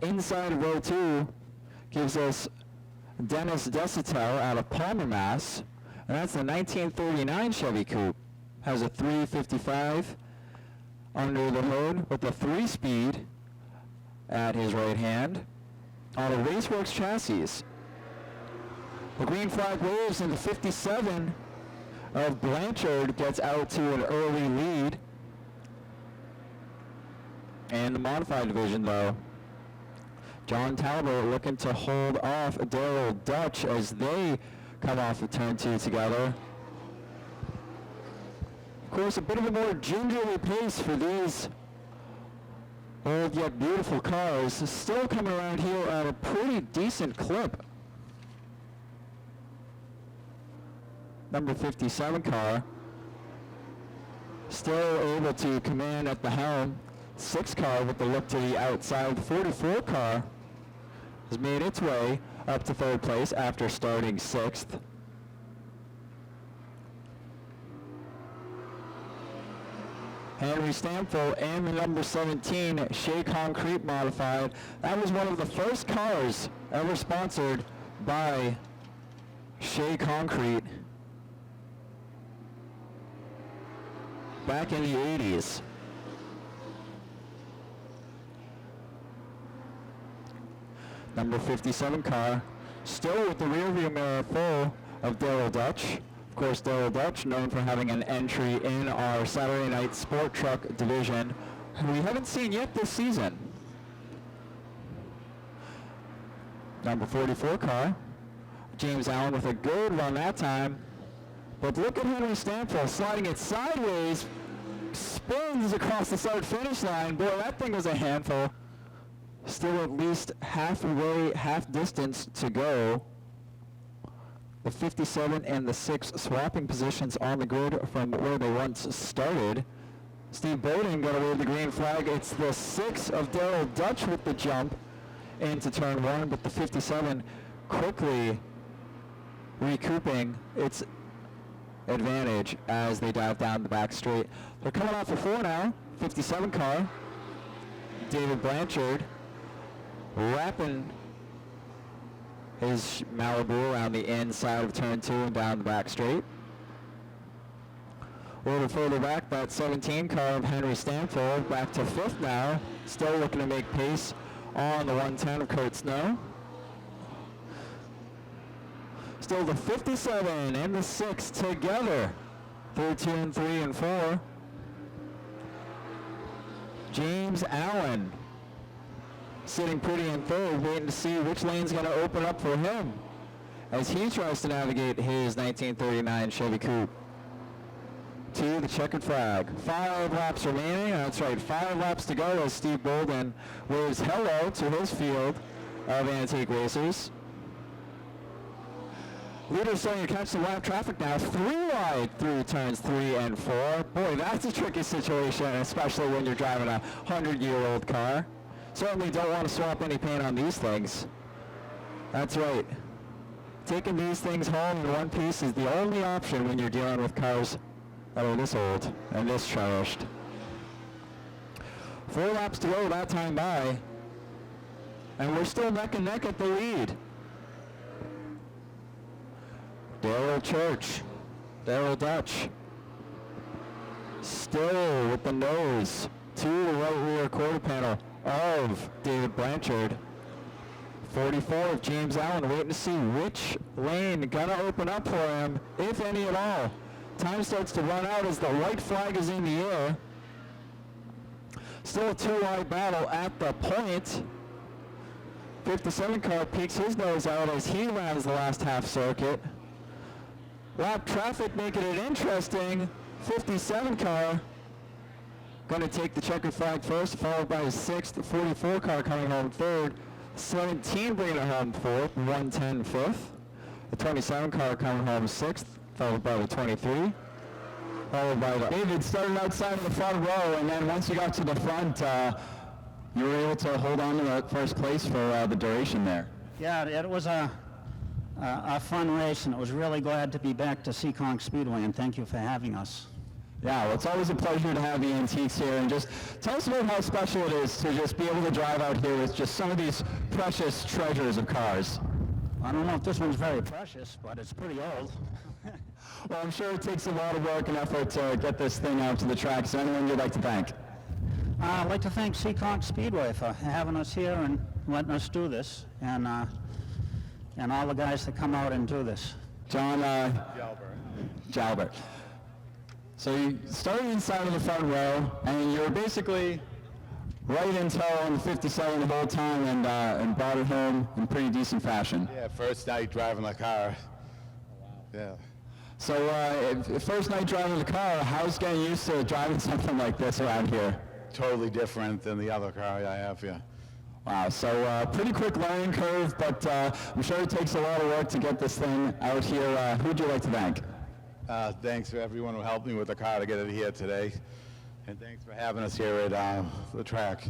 Inside of row 2 gives us Dennis Desitel out of Palmer, Mass. And that's the 1939 Chevy Coupe. Has a 355 under the hood with a 3-speed at his right hand on a Raceworks chassis. The green flag waves and the 57 of Blanchard gets out to an early lead. And the modified division, though, John Talbot looking to hold off Daryl Dutch as they come off of turn 2 together. Of course, a bit of a more gingerly pace for these old yet beautiful cars. Still coming around here at a pretty decent clip. Number 57 car still able to command at the helm. 6 car with the look to the outside. The 44 car has made its way up to 3rd place after starting 6th. Henry Stamfel and the number 17 Seekonk-06 modified. That was one of the first cars ever sponsored by Seekonk-06 back in the 80s. Number 57 car, still with the rear view mirror full of Daryl Dutch. Of course, Daryl Dutch, known for having an entry in our Saturday Night Sport Truck division, who we haven't seen yet this season. Number 44 car, James Allen with a good run that time. But look at Henry Stamfel sliding it sideways, spins across the start-finish line. Boy, that thing was a handful. Still at least halfway, half distance to go. The 57 and the 6 swapping positions on the grid from where they once started. Steve Bowden got away with the green flag. It's the 6 of Daryl Dutch with the jump into turn 1, but the 57 quickly recouping its advantage as they dive down the back straight. They're coming off for 4 now. 57 car. David Blanchard wrapping his Malibu around the inside of turn 2 and down the back straight. A little further back, that 17 car of Henry Stamfel back to 5th now. Still looking to make pace on the 110 of Kurt Snow. Still the 57 and the 6 together through 2 and 3 and 4. James Allen sitting pretty in 3rd, waiting to see which lane's going to open up for him as he tries to navigate his 1939 Chevy Coupe to the checkered flag. 5 laps remaining. That's right, 5 laps to go as Steve Bolden waves hello to his field of antique racers. Leaders starting to catch the lap traffic now. 3 wide through turns 3 and 4. Boy, that's a tricky situation, especially when you're driving a 100-year-old car. Certainly don't want to swap any paint on these things. That's right. Taking these things home in one piece is the only option when you're dealing with cars that are this old and this cherished. 4 laps to go, that time by. And we're still neck and neck at the lead. Daryl Church, Daryl Dutch, still with the nose to the right rear quarter panel of David Blanchard. 44 of James Allen waiting to see which lane gonna open up for him, if any at all. Time starts to run out as the white flag is in the air. Still a 2-wide battle at the point. 57 car peeks his nose out as he rounds the last half circuit. Lap traffic making it interesting. 57 car going to take the checkered flag first, followed by his 6th. 44 car coming home 3rd. 17 bringing it home 4th. 110 5th. The 27 car coming home 6th, followed by the 23. Followed by the... David started outside of the front row, and then once you got to the front, you were able to hold on to the first place for the duration there. Yeah, it was a fun race, and it was really glad to be back to Seekonk Speedway, and thank you for having us. Yeah, well, it's always a pleasure to have the Antiques here, and just tell us about how special it is to just be able to drive out here with just some of these precious treasures of cars. I don't know if this one's very precious, but it's pretty old. Well, I'm sure it takes a lot of work and effort to get this thing out to the track. Is there anyone you'd like to thank? I'd like to thank Seekonk Speedway for having us here and letting us do this, and all the guys that come out and do this. John Jalbert. So you started inside of the front row, and you were basically right in tow on the 57 the whole time, and brought it home in pretty decent fashion. Yeah, first night driving the car. Yeah. So first night driving the car, how's getting used to driving something like this around here? Totally different than the other car I have, yeah. Wow, so pretty quick learning curve, but I'm sure it takes a lot of work to get this thing out here. Who would you like to thank? Thanks to everyone who helped me with the car to get it here today. And thanks for having us here at the track.